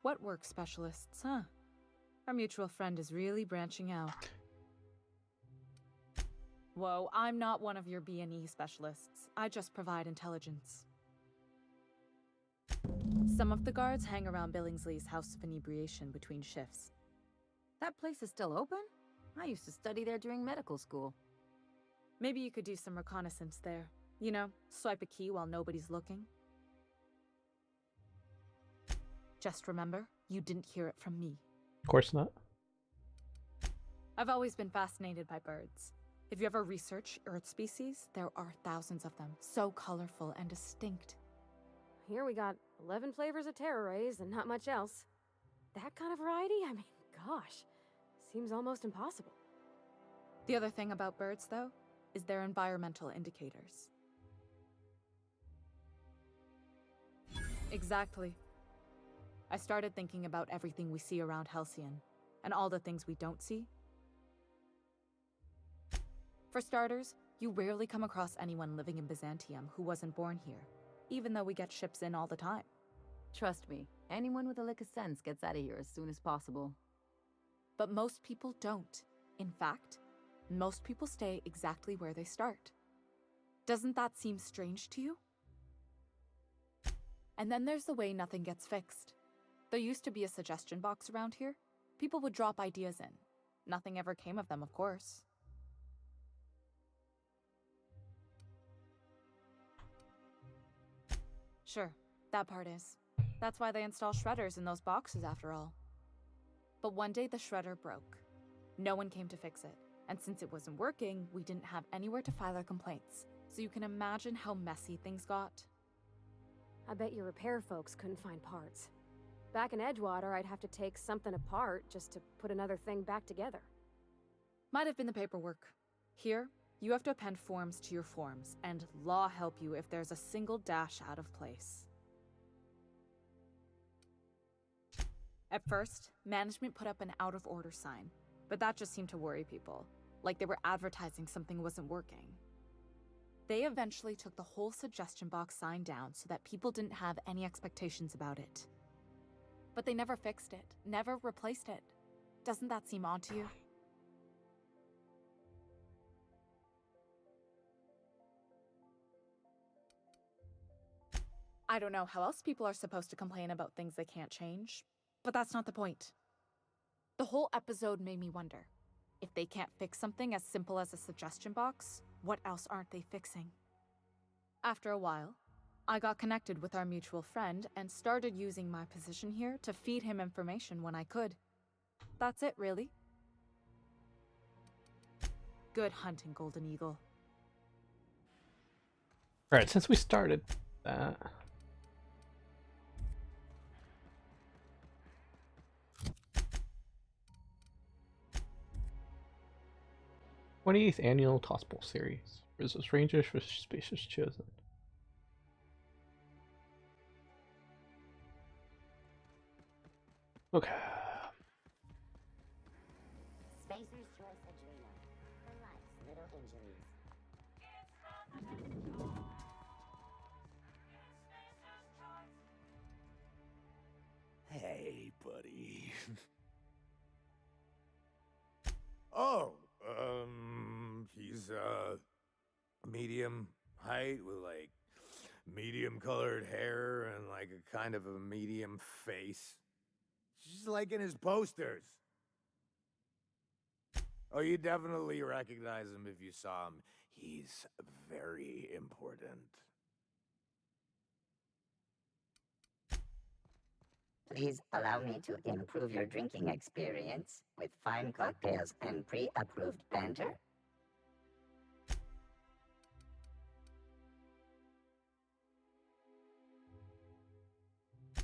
What work specialists, huh? Our mutual friend is really branching out. Whoa, I'm not one of your B&E specialists. I just provide intelligence. Some of the guards hang around Billingsley's House of Inebriation between shifts. That place is still open? I used to study there during medical school. Maybe you could do some reconnaissance there. You know, swipe a key while nobody's looking. Just remember, you didn't hear it from me. Of course not. I've always been fascinated by birds. If you ever research Earth species, there are thousands of them, so colorful and distinct. Here we got 11 flavors of terror rays and not much else. That kind of variety? I mean, gosh, seems almost impossible. The other thing about birds, though, is their environmental indicators. Exactly. I started thinking about everything we see around Halcyon, and all the things we don't see. For starters, you rarely come across anyone living in Byzantium who wasn't born here, even though we get ships in all the time. Trust me, anyone with a lick of sense gets out of here as soon as possible. But most people don't. In fact, most people stay exactly where they start. Doesn't that seem strange to you? And then there's the way nothing gets fixed. There used to be a suggestion box around here. People would drop ideas in. Nothing ever came of them, of course. Sure, that part is. That's why they install shredders in those boxes after all. But one day the shredder broke. No one came to fix it, and since it wasn't working, we didn't have anywhere to file our complaints. So you can imagine how messy things got. I bet your repair folks couldn't find parts. Back in Edgewater, I'd have to take something apart just to put another thing back together. Might have been the paperwork. Here, you have to append forms to your forms, and law help you if there's a single dash out of place. At first, management put up an out-of-order sign, but that just seemed to worry people, like they were advertising something wasn't working. They eventually took the whole suggestion box sign down so that people didn't have any expectations about it. But they never fixed it, never replaced it. Doesn't that seem odd to you? I don't know how else people are supposed to complain about things they can't change, but that's not the point. The whole episode made me wonder, if they can't fix something as simple as a suggestion box, what else aren't they fixing? After a while, I got connected with our mutual friend and started using my position here to feed him information when I could. That's it, really. Good hunting, Golden Eagle. Alright, since we started that... 28th Annual Tossball Series. Versus Rangers for Spaces Chosen. Okay. Spacer's Choice Adrenal. For life's little injuries. Hey, buddy. Oh, he's medium height with like medium colored hair and like a kind of a medium face. Just like in his posters. Oh, you definitely recognize him if you saw him. He's very important. Please allow me to improve your drinking experience with fine cocktails and pre-approved banter.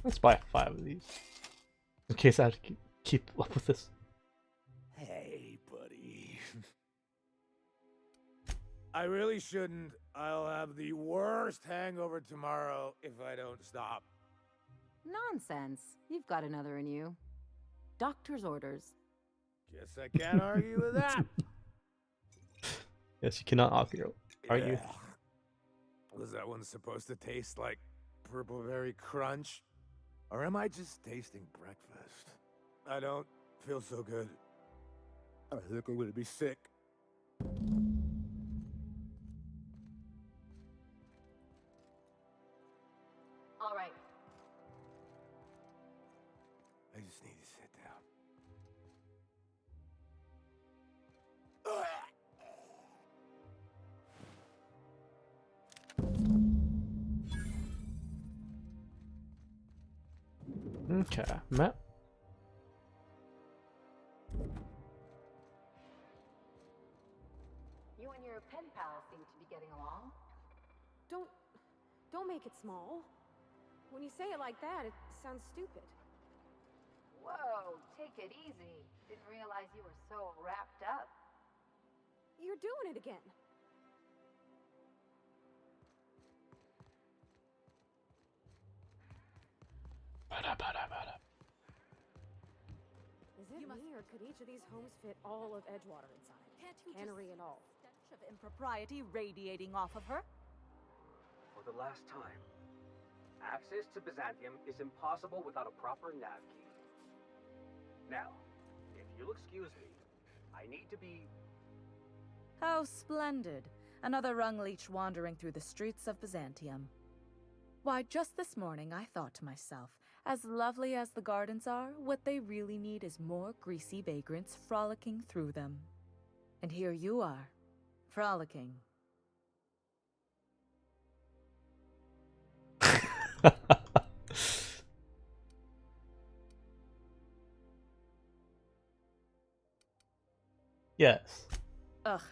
Let's buy 5 of these. In case I have to keep up with this. Hey, buddy. I really shouldn't. I'll have the worst hangover tomorrow if I don't stop. Nonsense. You've got another in you. Doctor's orders. Guess I can't argue with that. Yes, you cannot argue. Yeah. Was that one supposed to taste like purple berry crunch? Or am I just tasting breakfast? I don't feel so good. I think I'm gonna be sick. All right. I just need to sit down. Okay, map. You and your pen pal seem to be getting along. Don't make it small. When you say it like that, it sounds stupid. Whoa, take it easy. Didn't realize you were so wrapped up. You're doing it again. Is it me, or could each of these homes fit all of Edgewater inside? Can't you Cannery just and all. stench of impropriety radiating off of her? For the last time, access to Byzantium is impossible without a proper nav key. Now, if you'll excuse me, I need to be... How splendid. Another rung leech wandering through the streets of Byzantium. Why, just this morning I thought to myself, as lovely as the gardens are, what they really need is more greasy vagrants frolicking through them. And here you are, frolicking. Yes. Ugh,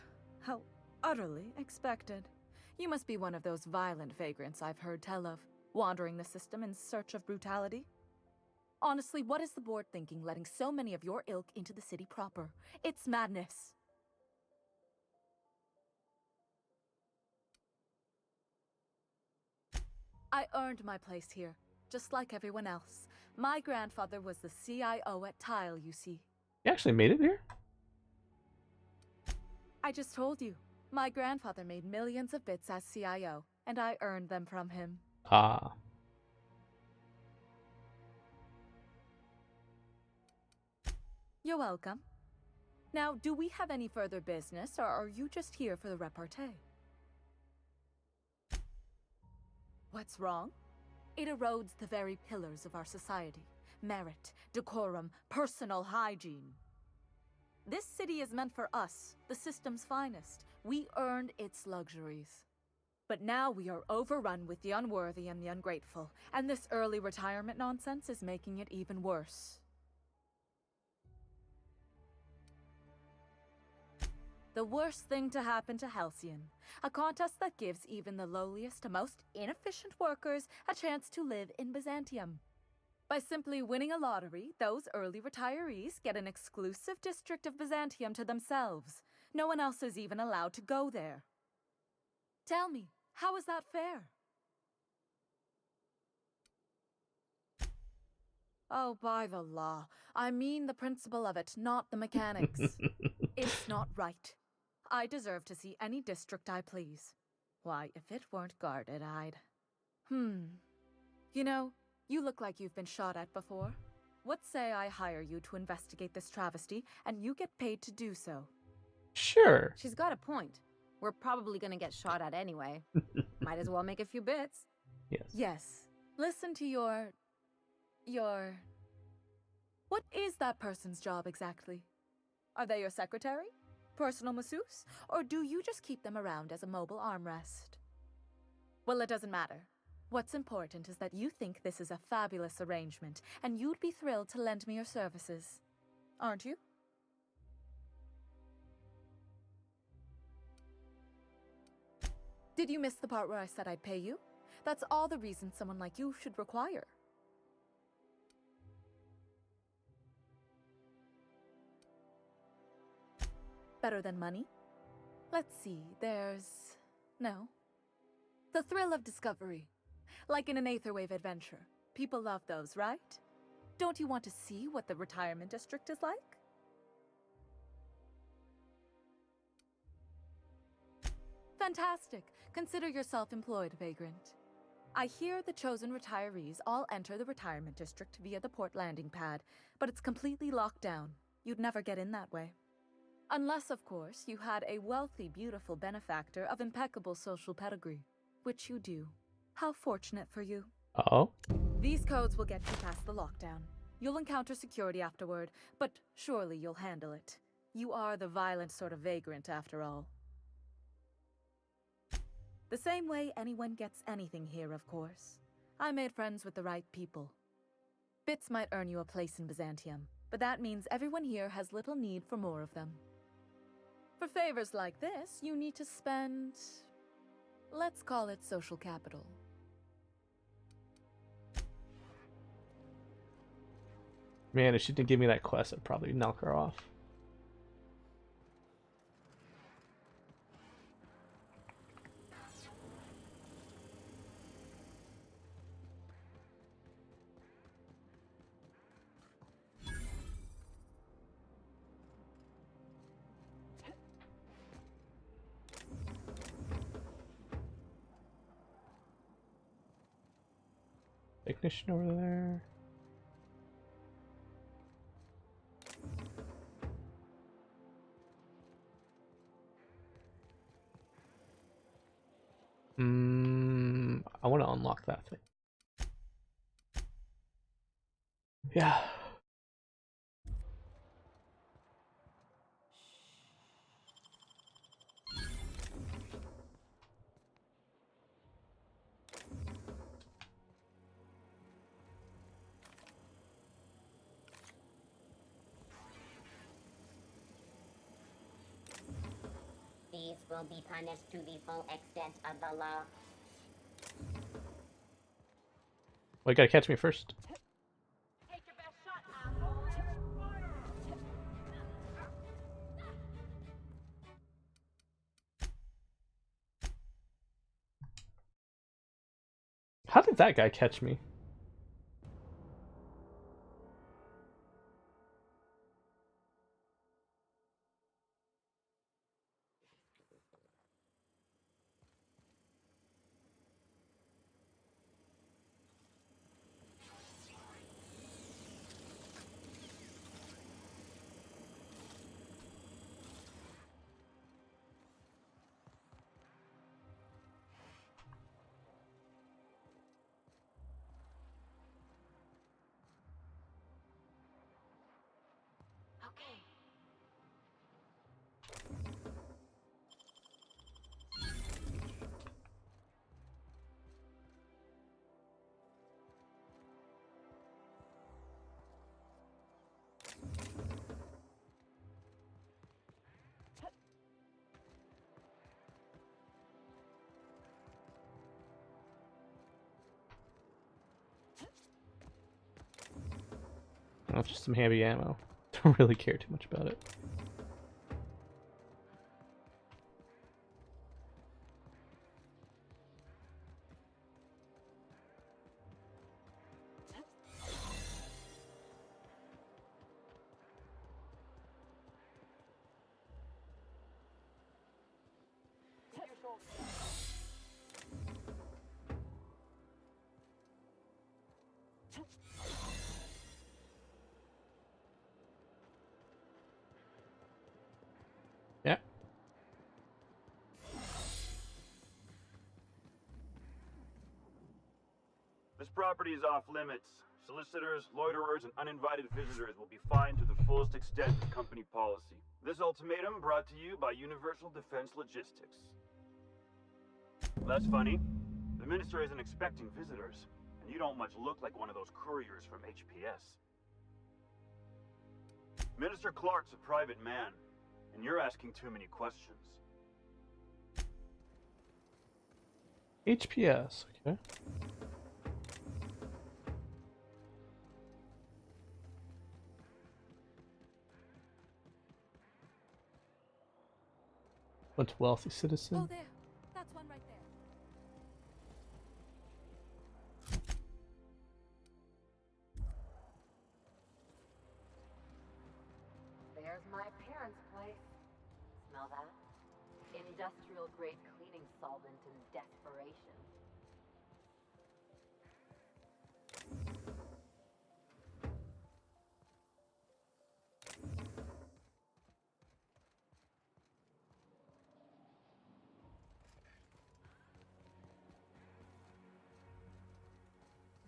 how utterly expected. You must be one of those violent vagrants I've heard tell of, wandering the system in search of brutality. Honestly, what is the board thinking letting so many of your ilk into the city proper? It's madness. I earned my place here, just like everyone else. My grandfather was the CIO at Tile, you see. You actually made it here? I just told you. My grandfather made millions of bits as CIO, and I earned them from him. Ah. You're welcome. Now, do we have any further business, or are you just here for the repartee? What's wrong? It erodes the very pillars of our society. Merit, decorum, personal hygiene. This city is meant for us, the system's finest. We earned its luxuries. But now we are overrun with the unworthy and the ungrateful, and this early retirement nonsense is making it even worse. The worst thing to happen to Halcyon, a contest that gives even the lowliest to most inefficient workers a chance to live in Byzantium. By simply winning a lottery, those early retirees get an exclusive district of Byzantium to themselves. No one else is even allowed to go there. Tell me, how is that fair? Oh, by the law. I mean the principle of it, not the mechanics. It's not right. I deserve to see any district I please. Why, if it weren't guarded, I'd... You know, you look like you've been shot at before. What say I hire you to investigate this travesty, and you get paid to do so? Sure. She's got a point. We're probably gonna get shot at anyway. Might as well make a few bits. Yes. Yes. Listen to your... What is that person's job exactly? Are they your secretary? Personal masseuse? Or do you just keep them around as a mobile armrest? Well, it doesn't matter. What's important is that you think this is a fabulous arrangement, and you'd be thrilled to lend me your services. Aren't you? Did you miss the part where I said I'd pay you? That's all the reason someone like you should require. Better than money? Let's see, there's... No. The thrill of discovery. Like in an Aetherwave adventure. People love those, right? Don't you want to see what the retirement district is like? Fantastic. Consider yourself employed, vagrant. I hear the chosen retirees all enter the retirement district via the port landing pad, but it's completely locked down. You'd never get in that way. Unless, of course, you had a wealthy, beautiful benefactor of impeccable social pedigree, which you do. How fortunate for you. Oh? These codes will get you past the lockdown. You'll encounter security afterward, but surely you'll handle it. You are the violent sort of vagrant, after all. The same way anyone gets anything here, of course. I made friends with the right people. Bits might earn you a place in Byzantium, but that means everyone here has little need for more of them. For favors like this, you need to spend... let's call it social capital. Man, if she didn't give me that quest, I'd probably knock her off. Ignition over there. I want to unlock that thing. Yeah. These will be punished to the full extent of the law. Well, you gotta catch me first. Take your best shot, asshole! How did that guy catch me? Okay. Oh, just some heavy ammo. Don't really care too much about it. Yeah. This property is off limits. Solicitors, loiterers, and uninvited visitors will be fined to the fullest extent of company policy. This ultimatum brought to you by Universal Defense Logistics. That's funny. The minister isn't expecting visitors, and you don't much look like one of those couriers from HPS. Minister Clark's a private man, and you're asking too many questions. HPS, okay. What's wealthy citizen? Oh, there. That's one right there. There's my parents' place. Smell that? Industrial grade cleaning solvent in desperation.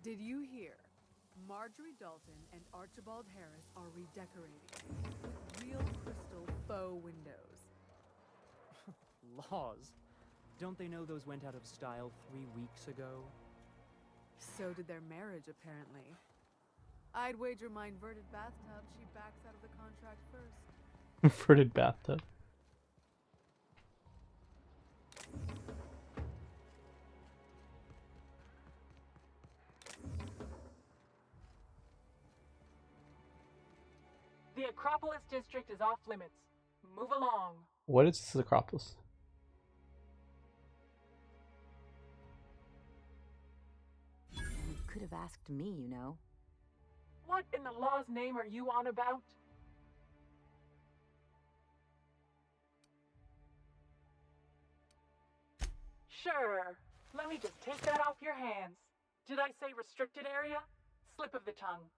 Did you hear? Marjorie Dalton and Archibald Harris are redecorating with real crystal faux windows. Laws. Don't they know those went out of style 3 weeks ago? So did their marriage, apparently. I'd wager my inverted bathtub she backs out of the contract first. Inverted bathtub. The Acropolis district is off limits. Move along. What is this Acropolis? You could have asked me, you know. What in the law's name are you on about? Sure. Let me just take that off your hands. Did I say restricted area? Slip of the tongue.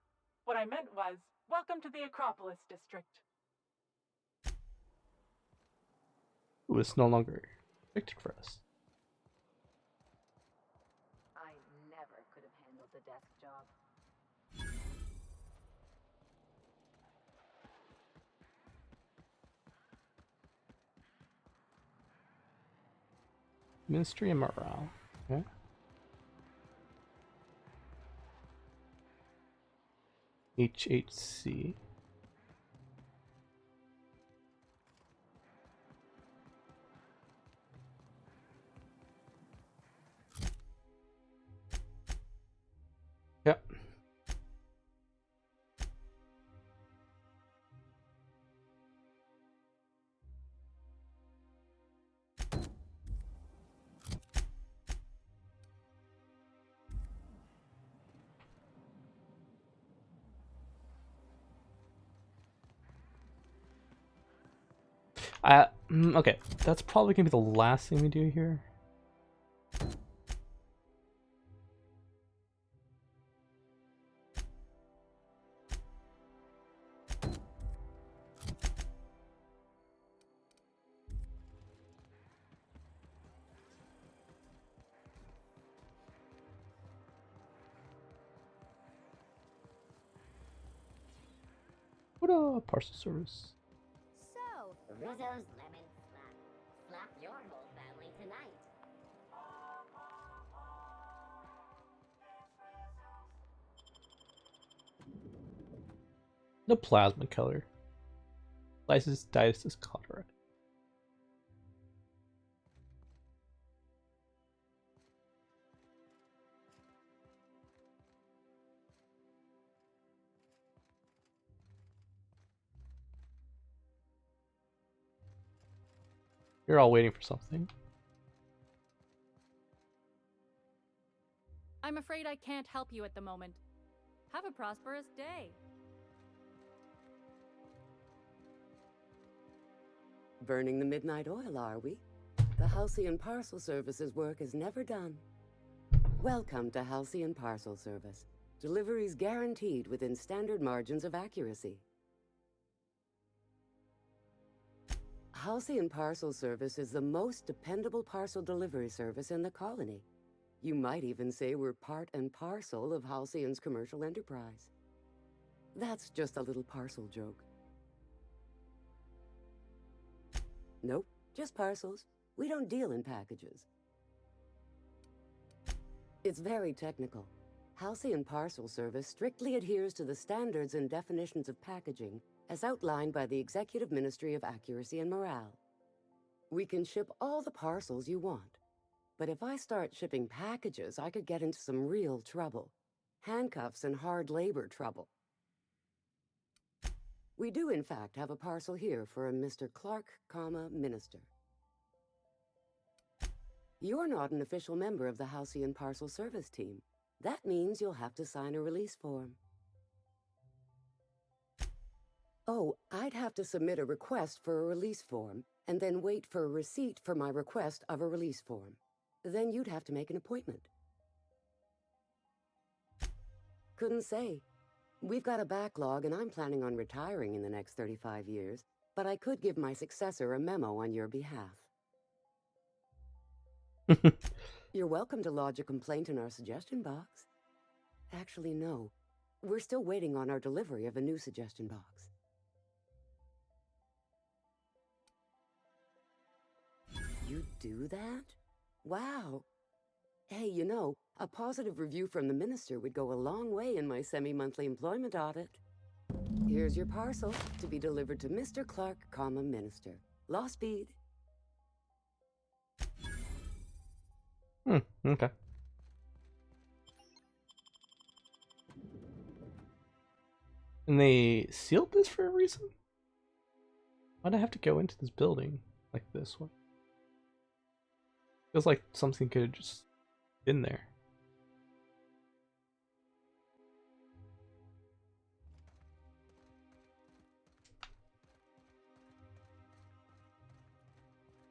What I meant was, welcome to the Acropolis district. Ooh, it's no longer restricted for us. I never could have handled the desk job. Ministry of Morale. Okay. HHC. Yep. Okay, that's probably gonna be the last thing we do here. What a parcel service. So, Rizzo's lemon slap. Slap your whole family tonight. The plasma color. Lysis diasis cholera. You're all waiting for something. I'm afraid I can't help you at the moment. Have a prosperous day. Burning the midnight oil, are we? The Halcyon Parcel Service's work is never done. Welcome to Halcyon Parcel Service. Deliveries guaranteed within standard margins of accuracy. Halcyon Parcel Service is the most dependable parcel delivery service in the colony. You might even say we're part and parcel of Halcyon's commercial enterprise. That's just a little parcel joke. Nope, just parcels. We don't deal in packages. It's very technical. Halcyon Parcel Service strictly adheres to the standards and definitions of packaging as outlined by the Executive Ministry of Accuracy and Morale. We can ship all the parcels you want. But if I start shipping packages, I could get into some real trouble. Handcuffs and hard labor trouble. We do, in fact, have a parcel here for a Mr. Clark, Minister. You're not an official member of the Halcyon Parcel Service team. That means you'll have to sign a release form. Oh, I'd have to submit a request for a release form, and then wait for a receipt for my request of a release form. Then you'd have to make an appointment. Couldn't say. We've got a backlog, and I'm planning on retiring in the next 35 years, but I could give my successor a memo on your behalf. You're welcome to lodge a complaint in our suggestion box. Actually, no. We're still waiting on our delivery of a new suggestion box. You do that? Wow. Hey, you know, a positive review from the minister would go a long way in my semi-monthly employment audit. Here's your parcel to be delivered to Mr. Clark, Minister. Law speed. Okay. And they sealed this for a reason? Why'd I have to go into this building like this one? Feels like something could have just been there.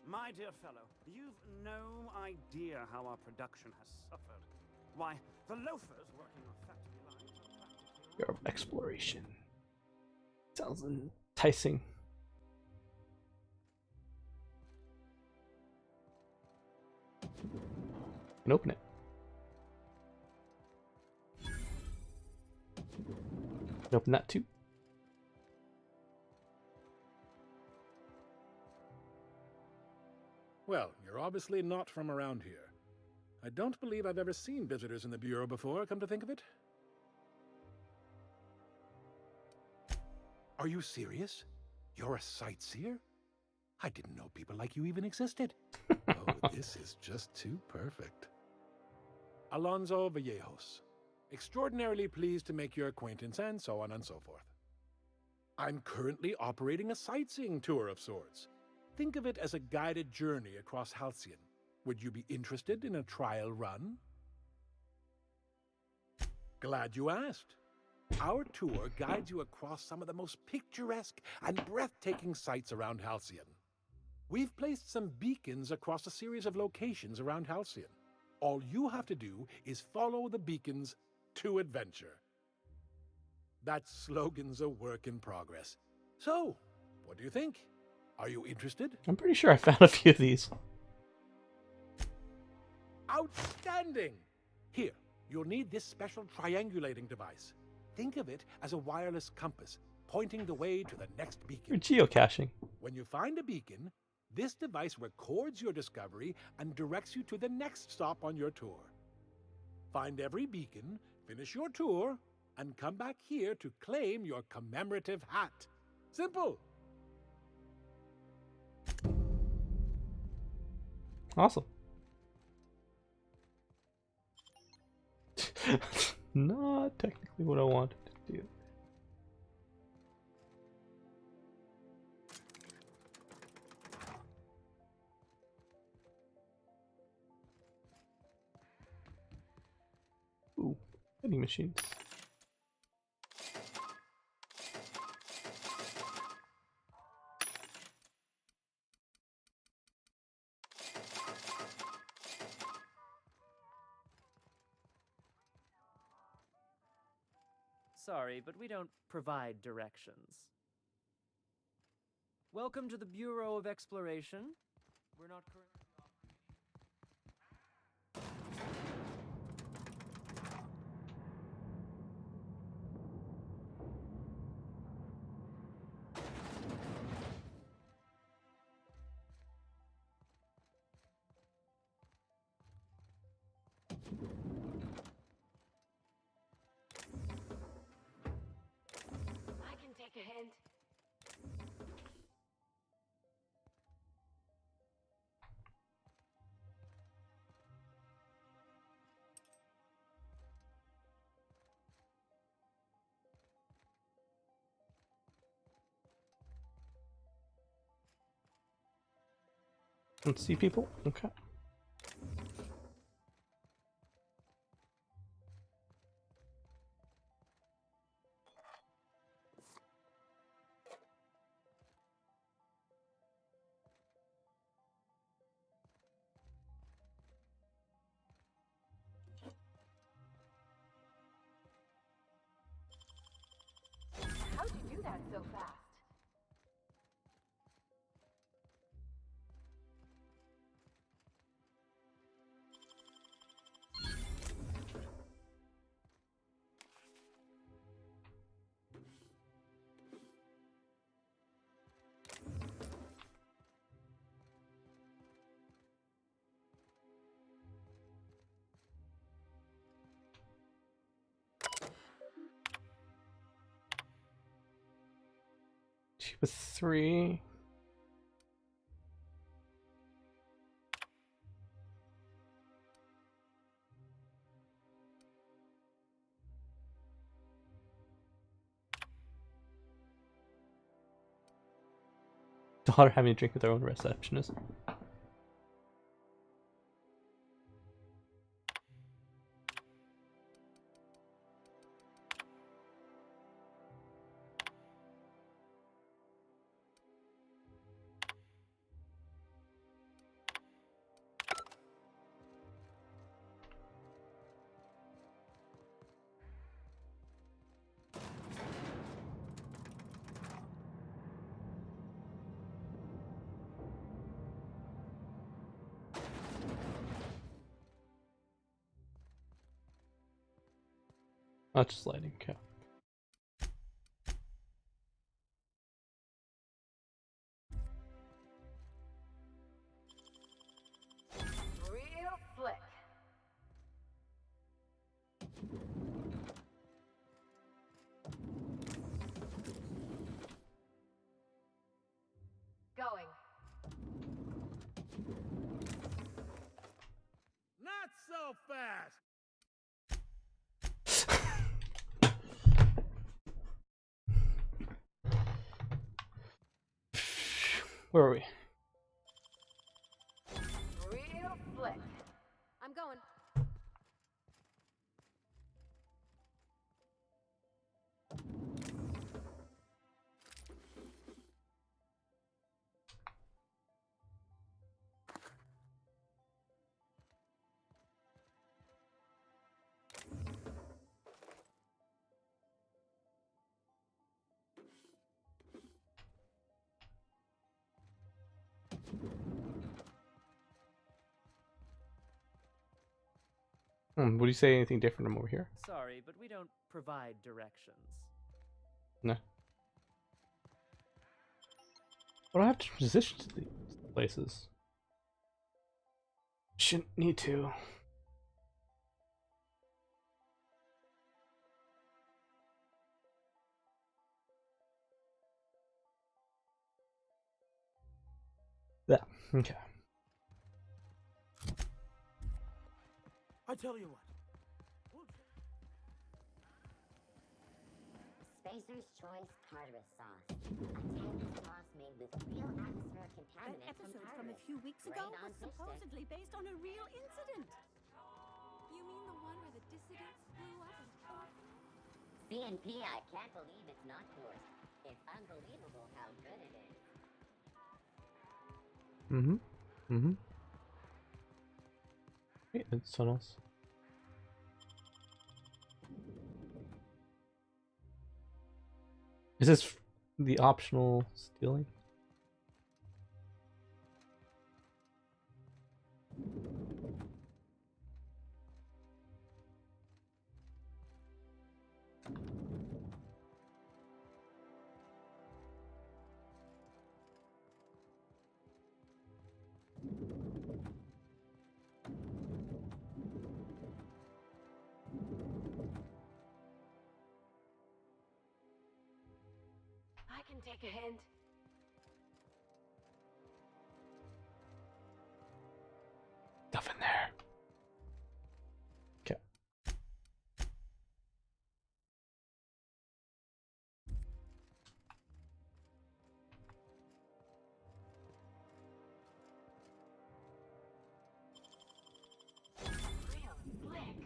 My dear fellow, you've no idea how our production has suffered. Why, the loafers working on factory lines are practically... Your exploration. Sounds enticing. Can open it. Can open that too. Well, you're obviously not from around here. I don't believe I've ever seen visitors in the Bureau before, come to think of it. Are you serious? You're a sightseer? I didn't know people like you even existed. Oh, this is just too perfect. Alonso Vallejos. Extraordinarily pleased to make your acquaintance, and so on and so forth. I'm currently operating a sightseeing tour of sorts. Think of it as a guided journey across Halcyon. Would you be interested in a trial run? Glad you asked. Our tour guides you across some of the most picturesque and breathtaking sights around Halcyon. We've placed some beacons across a series of locations around Halcyon. All you have to do is follow the beacons to adventure. That slogan's a work in progress. So, what do you think? Are you interested? I'm pretty sure I found a few of these. Outstanding! Here, you'll need this special triangulating device. Think of it as a wireless compass, pointing the way to the next beacon. You're geocaching. When you find a beacon, this device records your discovery and directs you to the next stop on your tour. Find every beacon, finish your tour, and come back here to claim your commemorative hat. Simple! Awesome. Not technically what I wanted to do. Ooh, vending machines. Sorry, but we don't provide directions. Welcome to the Bureau of Exploration. We're not currently... I can take a hint. Let's see people. Okay. How'd you do that so fast? 2 with 3. Daughter having a drink with their own receptionist. Not just lighting, okay. Real slick. Going. Not so fast! Where are we? Real slick. I'm going. Would you say anything different from over here? Sorry, but we don't provide directions. No. Well, I have to position to these places. Shouldn't need to. Yeah, okay. I tell you what. Spacer's Choice Tartarus sauce. A tangy sauce made with real atmospheric contaminants That episode from a Tartarus. few weeks ago Right on was fish stick. supposedly based on a real incident. You mean the one where the dissidents blew up an orphanage? CNP, I can't believe it's not forced. It's unbelievable how good it is. Wait, it's tunnels. Is this the optional stealing? I can take a hint. Stuff in there. Okay. Real slick.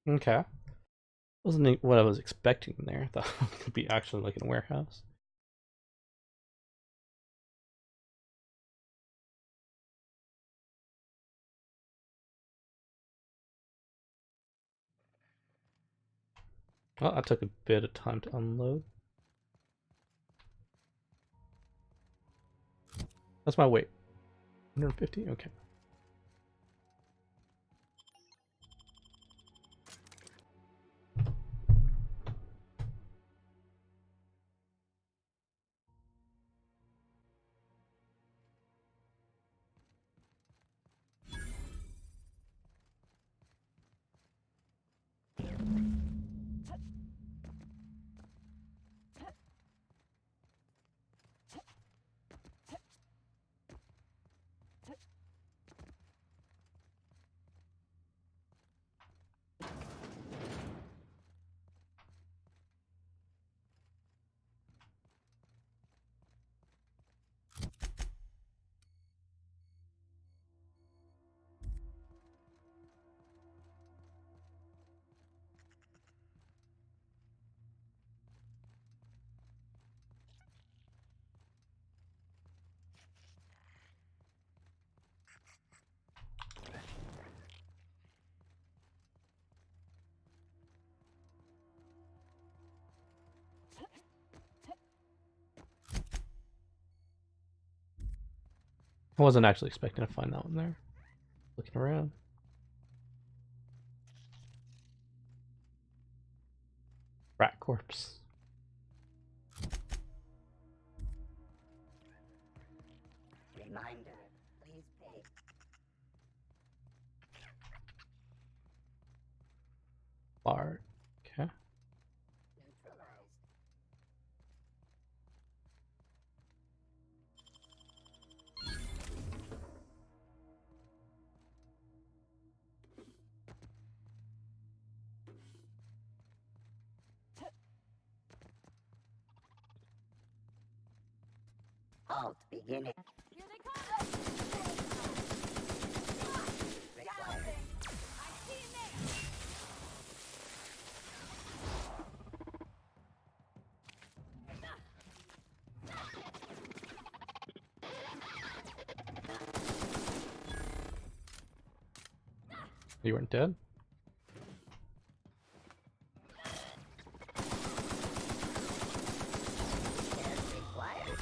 Okay. Wasn't what I was expecting there. I thought it could be actually like in a warehouse. Well, that took a bit of time to unload. That's my weight. 150? Okay. I wasn't actually expecting to find that one there. Looking around. Rat corpse. Reminder, please pay. Bar. Okay. Neutralized. Halt, beginning. Here they come! Required. I see him there! You weren't dead? Required.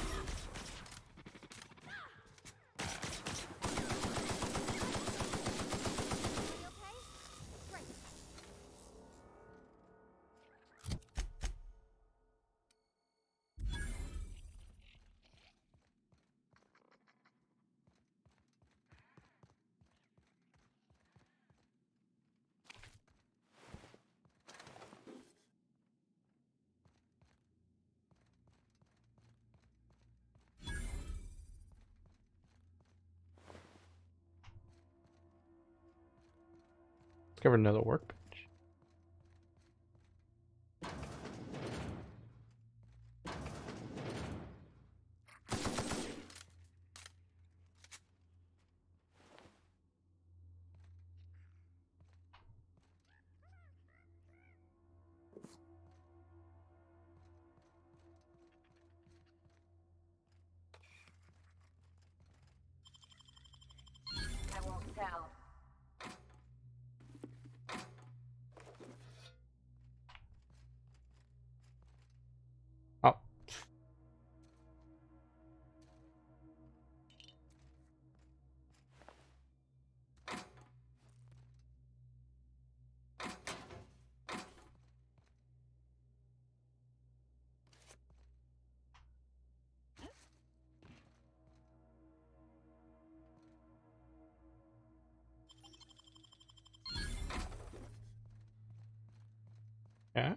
Discovered another workbench. I won't tell. Oh. Yeah.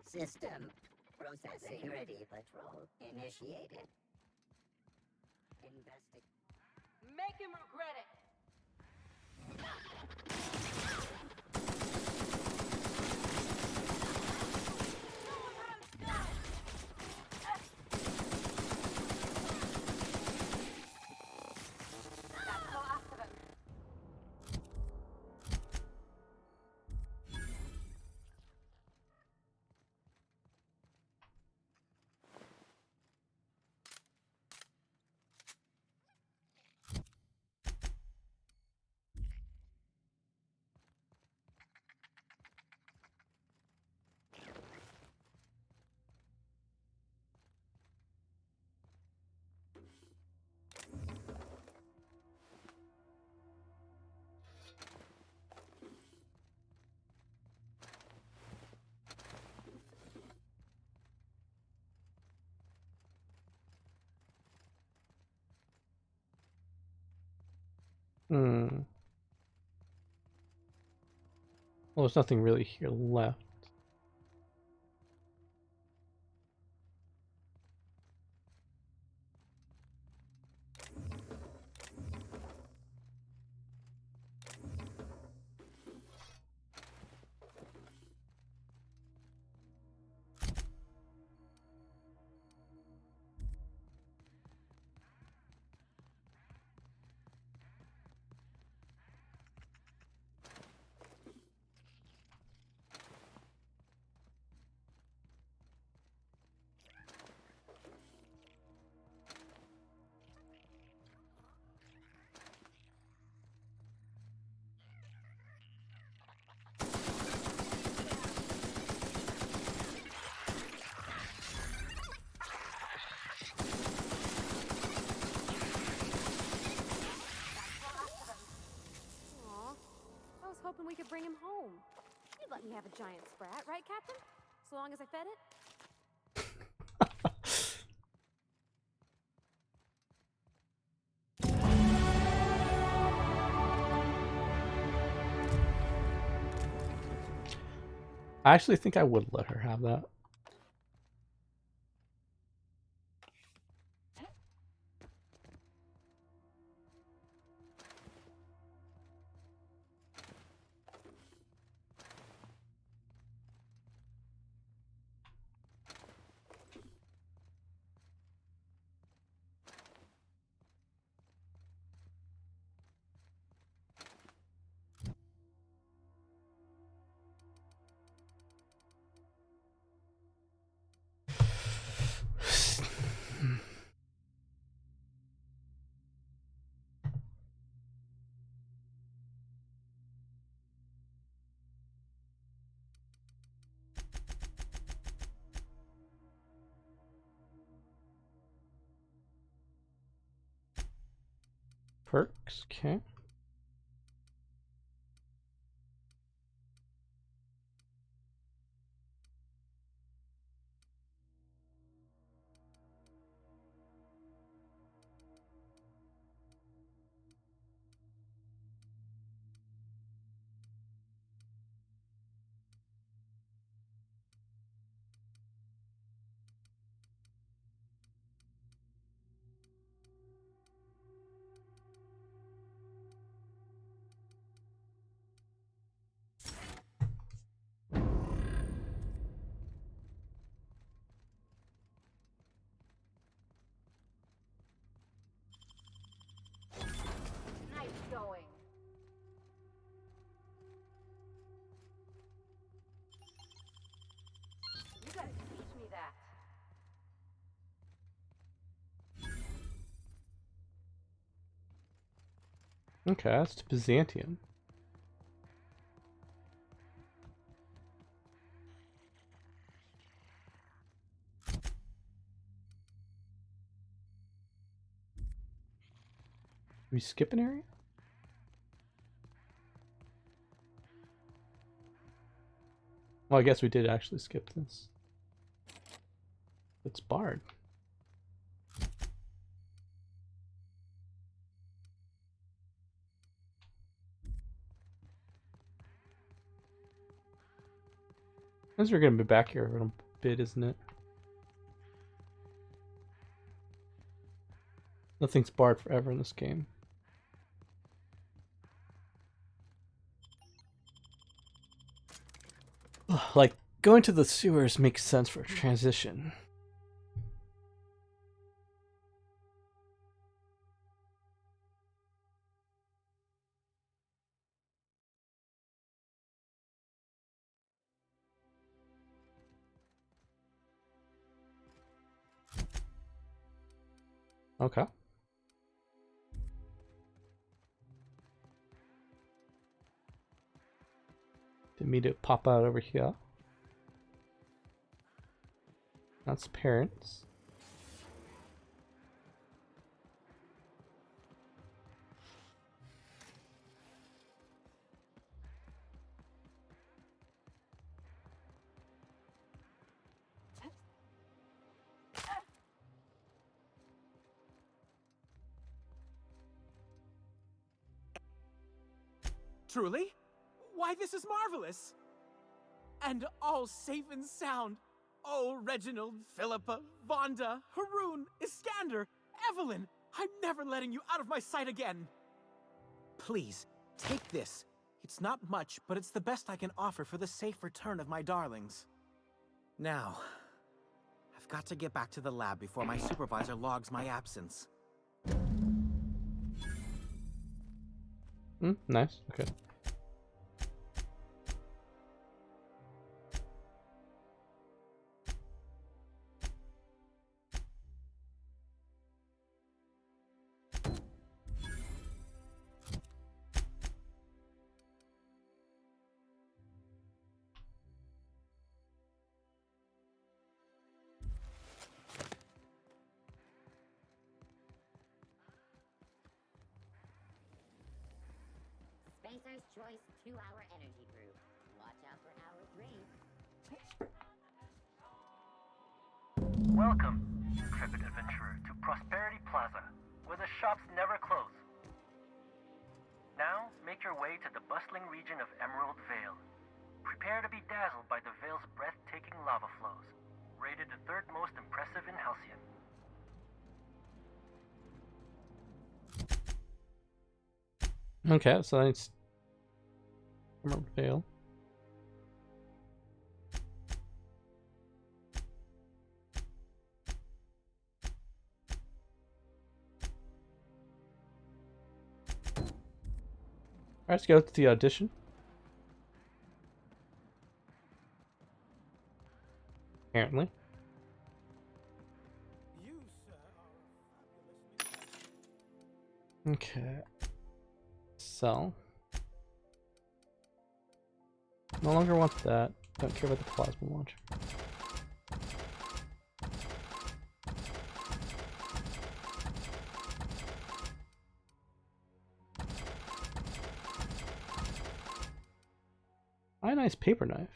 System. Processing. Security patrol initiated. Investigate. Hmm. Well, there's nothing really here left. Aw, I was hoping we could bring him home. You'd let me have a giant sprat, right, Captain? So long as I fed it? I actually think I would let her have that. Perks, okay. Nice going. You gotta teach me that. Okay, that's to Byzantium. Did we skip an area? Well, I guess we did actually skip this. It's barred. As we're gonna be back here a little bit, isn't it? Nothing's barred forever in this game. Like, going to the sewers makes sense for a transition. Okay. Didn't mean to pop out over here. That's parents. Truly? Why, this is marvelous! And all safe and sound. Oh, Reginald, Philippa, Vonda, Haroon, Iskander, Evelyn, I'm never letting you out of my sight again. Please, take this. It's not much, but it's the best I can offer for the safe return of my darlings. Now, I've got to get back to the lab before my supervisor logs my absence. Nice. Okay. Spacer's Choice 2-hour energy brew. Watch out for hour 3. Welcome, intrepid adventurer, to Prosperity Plaza, where the shops never close. Now, make your way to the bustling region of Emerald Vale. Prepare to be dazzled by the Vale's breathtaking lava flows, rated the third most impressive in Halcyon. Okay, so that's Emerald Vale. Alright, let's go to the audition. Apparently. Okay. So. No longer want that. Don't care about the plasma launcher. Ionized paper knife.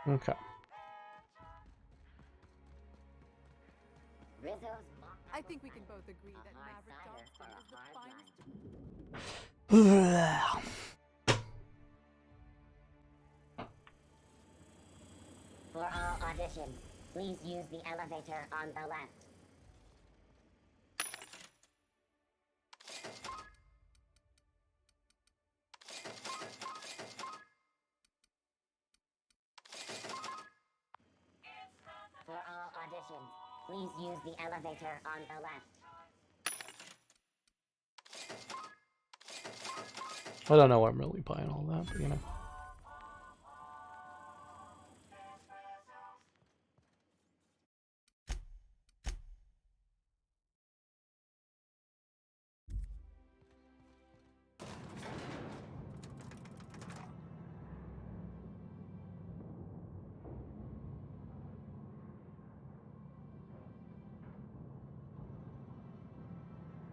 Okay. I think we can both agree that Maverick Johnson is the finest. For all auditions, please use the elevator on the left. For all auditions, please use the elevator on the left. I don't know why I'm really buying all that, but you know.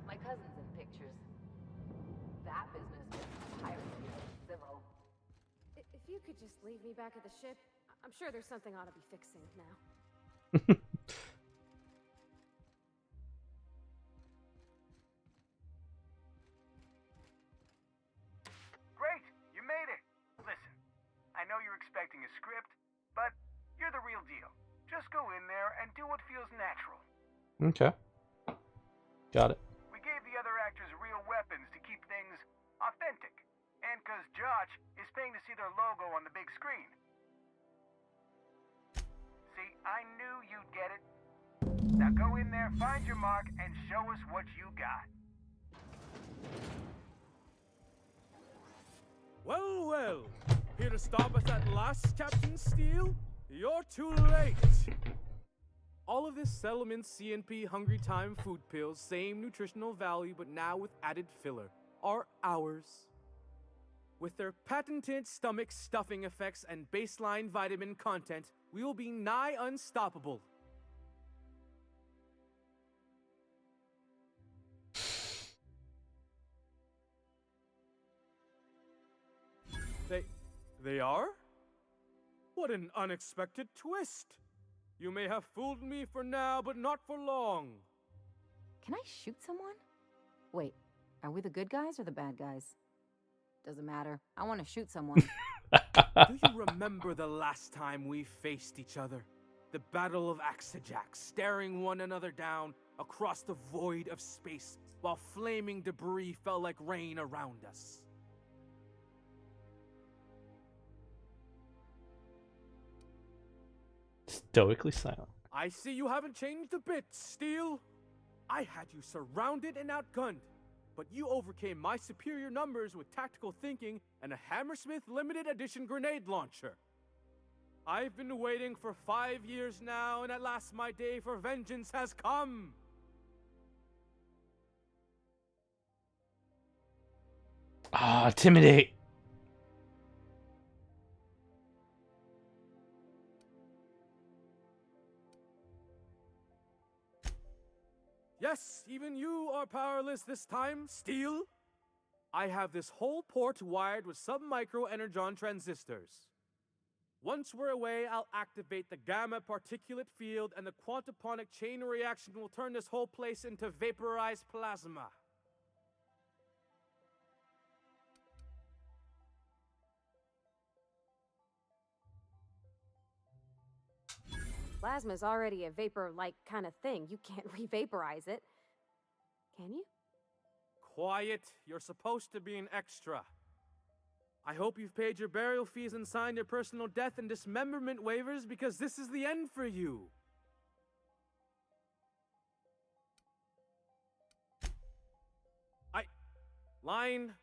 My cousin's in pictures. That business is piracy, civil. If you could just leave me back at the ship, I'm sure there's something I ought to be fixing now. Great! You made it! Listen, I know you're expecting a script, but you're the real deal. Just go in there and do what feels natural. Okay. Got it. We gave the other actors real weapons to keep things authentic. And because Josh is paying to see their logo on the big screen. See, I knew you'd get it. Now go in there, find your mark, and show us what you got. Well, well. Here to stop us at last, Captain Steele? You're too late. All of this settlement CNP Hungry Time food pills, same nutritional value but now with added filler, are ours. With their patented stomach stuffing effects and baseline vitamin content, we will be nigh unstoppable. They are? What an unexpected twist! You may have fooled me for now, but not for long. Can I shoot someone? Wait, are we the good guys or the bad guys? Doesn't matter. I want to shoot someone. Do you remember the last time we faced each other? The Battle of Axejack, staring one another down across the void of space while flaming debris fell like rain around us. Stoically silent. I see you haven't changed a bit, Steel. I had you surrounded and outgunned, but you overcame my superior numbers with tactical thinking and a Hammersmith limited edition grenade launcher. I've been waiting for 5 years now, and at last my day for vengeance has come. Ah, intimidate. Yes, even you are powerless this time, Steel. I have this whole port wired with sub-micro energon transistors. Once we're away, I'll activate the gamma particulate field and the quantaponic chain reaction will turn this whole place into vaporized plasma. Plasma's already a vapor-like kind of thing. You can't re-vaporize it. Can you? Quiet. You're supposed to be an extra. I hope you've paid your burial fees and signed your personal death and dismemberment waivers because this is the end for you. Line.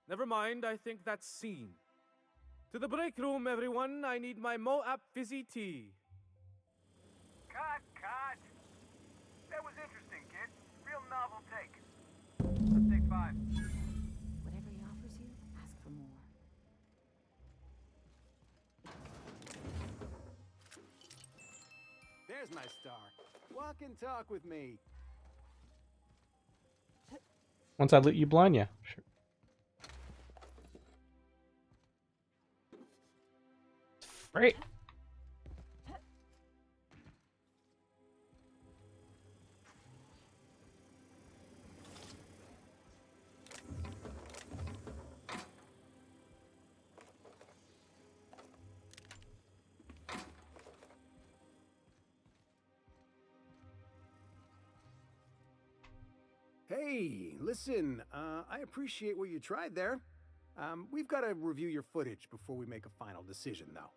Never mind, I think that's scene. To the break room, everyone. I need my Moab fizzy tea. Cut! That was interesting, kid. Real novel take. Let's take 5. Whatever he offers you, ask for more. There's my star. Walk and talk with me. Once I loot you blind, yeah, sure. Great. Hey, listen, I appreciate what you tried there. We've got to review your footage before we make a final decision, though.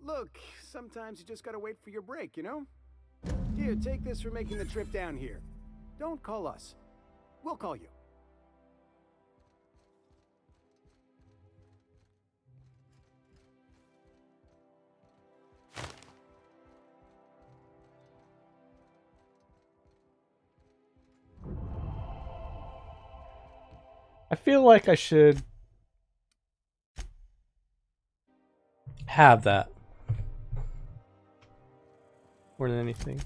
Look, sometimes you just gotta wait for your break, you know? Here, take this for making the trip down here. Don't call us. We'll call you. I feel like I should have that more than anything.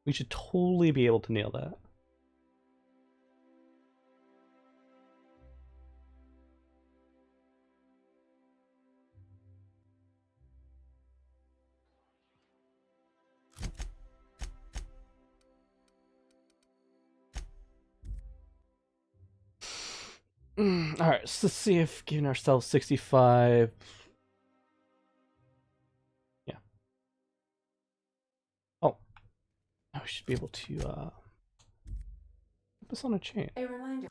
We should totally be able to nail that. Alright, so let's see if giving ourselves 65. Yeah. Oh. Now we should be able to put this on a chain. A reminder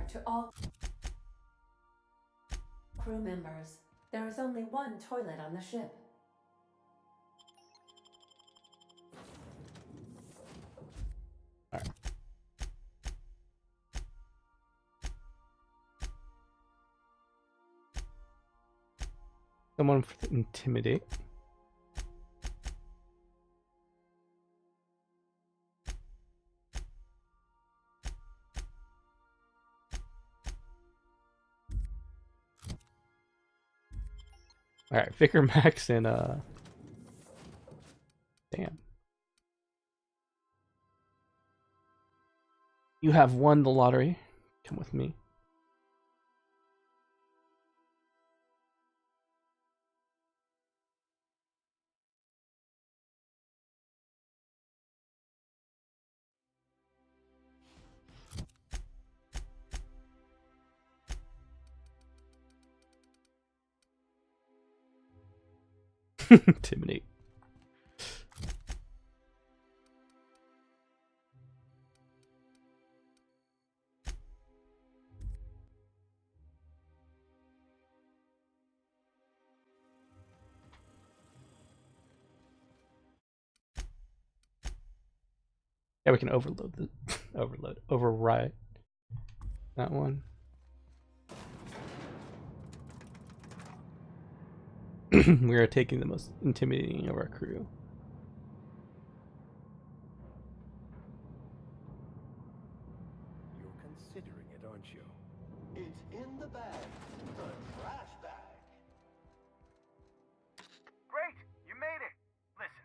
to all crew members, there is only one toilet on the ship. Someone for intimidate. Alright, Vicar Max and damn. You have won the lottery. Come with me. Intimidate. Yeah, we can overload the override that one. We are taking the most intimidating of our crew. You're considering it, aren't you? It's in the bag. The trash bag. Great! You made it! Listen,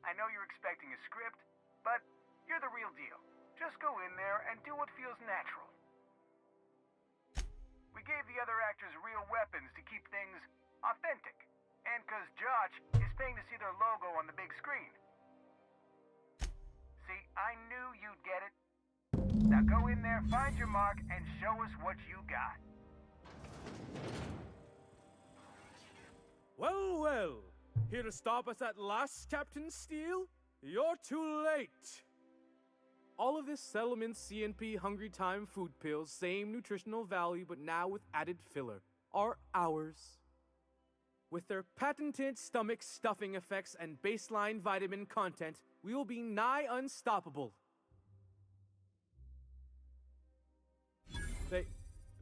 I know you're expecting a script, but you're the real deal. Just go in there and do what feels natural. We gave the other actors real weapons to keep things authentic. And because Josh is paying to see their logo on the big screen. See, I knew you'd get it. Now go in there, find your mark, and show us what you got. Well, well. Here to stop us at last, Captain Steele? You're too late. All of this settlement CNP Hungry Time food pills, same nutritional value, but now with added filler, are ours. With their patented stomach stuffing effects and baseline vitamin content, we will be nigh unstoppable.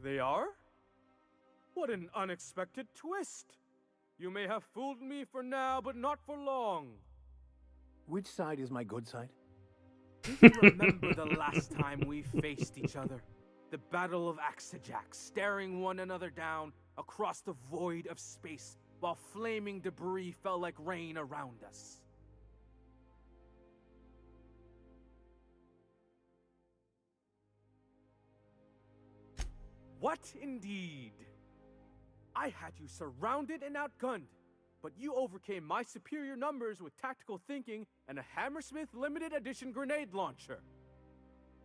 They are? What an unexpected twist! You may have fooled me for now, but not for long. Which side is my good side? Do you remember the last time we faced each other? The Battle of Axejack, staring one another down across the void of space, while flaming debris fell like rain around us. What indeed? I had you surrounded and outgunned, but you overcame my superior numbers with tactical thinking and a Hammersmith limited edition grenade launcher.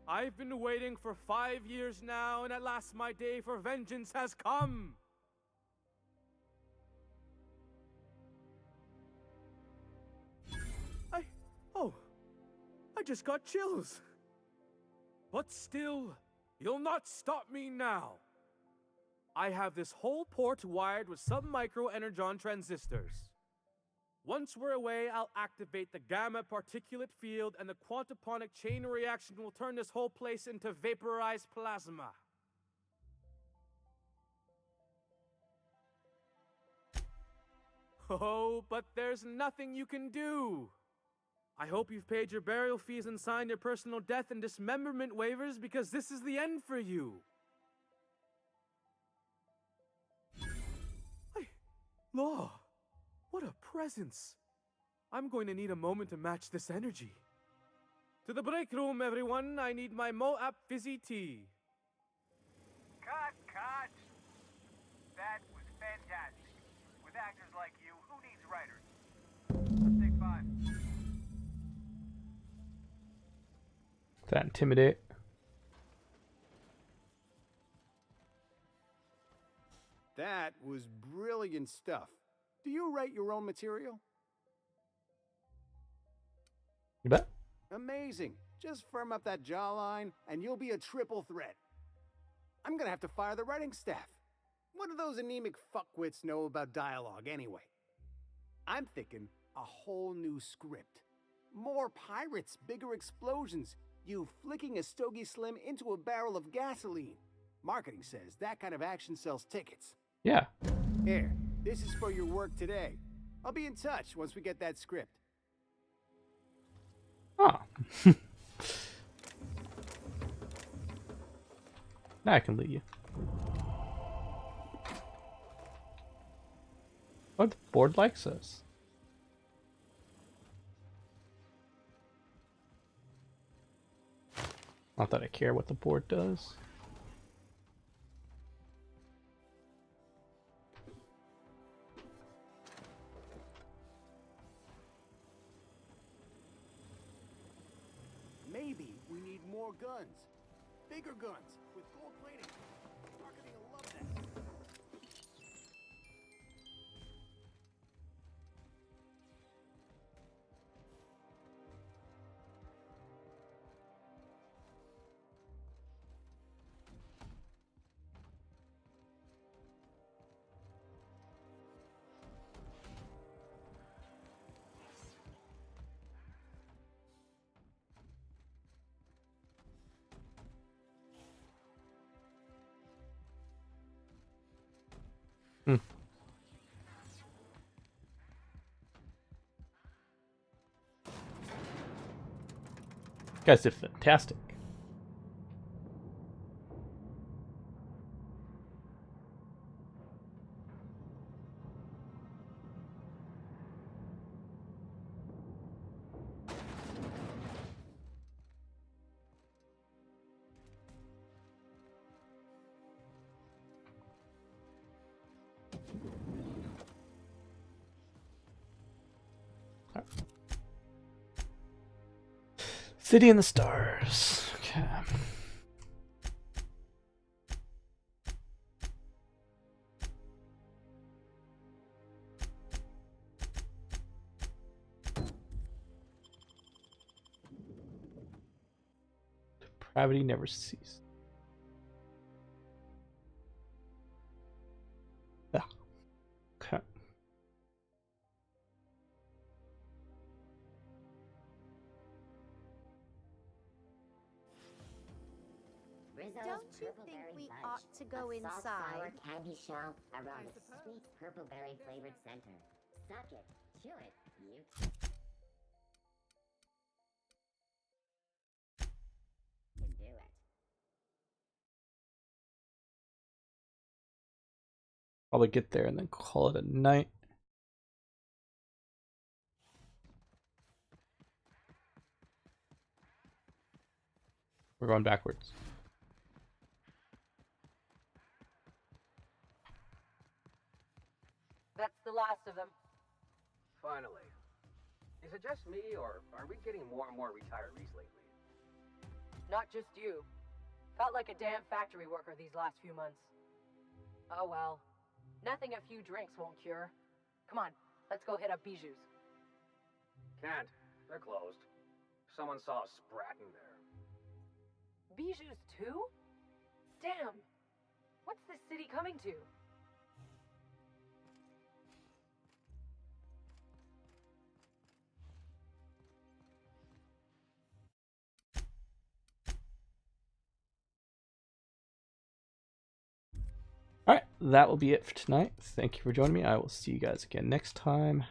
I've been waiting for 5 years now, and at last my day for vengeance has come. I just got chills. But still, you'll not stop me now. I have this whole port wired with sub-micro energon transistors. Once we're away, I'll activate the gamma particulate field, and the quantaponic chain reaction will turn this whole place into vaporized plasma. Oh, but there's nothing you can do. I hope you've paid your burial fees and signed your personal death and dismemberment waivers, because this is the end for you. Law, what a presence. I'm going to need a moment to match this energy. To the break room, everyone. I need my Moab fizzy tea. Cut! That was fantastic. With actors like you, who needs writers? Let's take 5. That intimidate. That was brilliant stuff. Do you write your own material? You bet. Amazing. Just firm up that jawline, and you'll be a triple threat. I'm gonna have to fire the writing staff. What do those anemic fuckwits know about dialogue anyway? I'm thinking a whole new script. More pirates, bigger explosions, you flicking a Stogie Slim into a barrel of gasoline. Marketing says that kind of action sells tickets. Yeah. Here, This is for your work today. I'll be in touch once we get that script. Ah. Now I can lead you. Oh, the board likes us. Not that I care what the board does. Maybe we need more guns. Bigger guns with gold plating. Marketing will love that. You guys did fantastic. City in the Stars. Okay. Depravity never ceases. Yeah. Okay. Don't you think we ought to go inside? Sour candy shell around a sweet purple berry flavored center. Suck it, chew it, you. Can do it. Probably get there and then call it a night. We're going backwards. That's the last of them. Finally. Is it just me, or are we getting more and more retirees lately? Not just you. Felt like a damn factory worker these last few months. Oh well. Nothing a few drinks won't cure. Come on, let's go hit up Bijou's. Can't. They're closed. Someone saw a sprat in there. Bijou's too? Damn. What's this city coming to? Alright, that will be it for tonight. Thank you for joining me. I will see you guys again next time.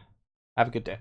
Have a good day.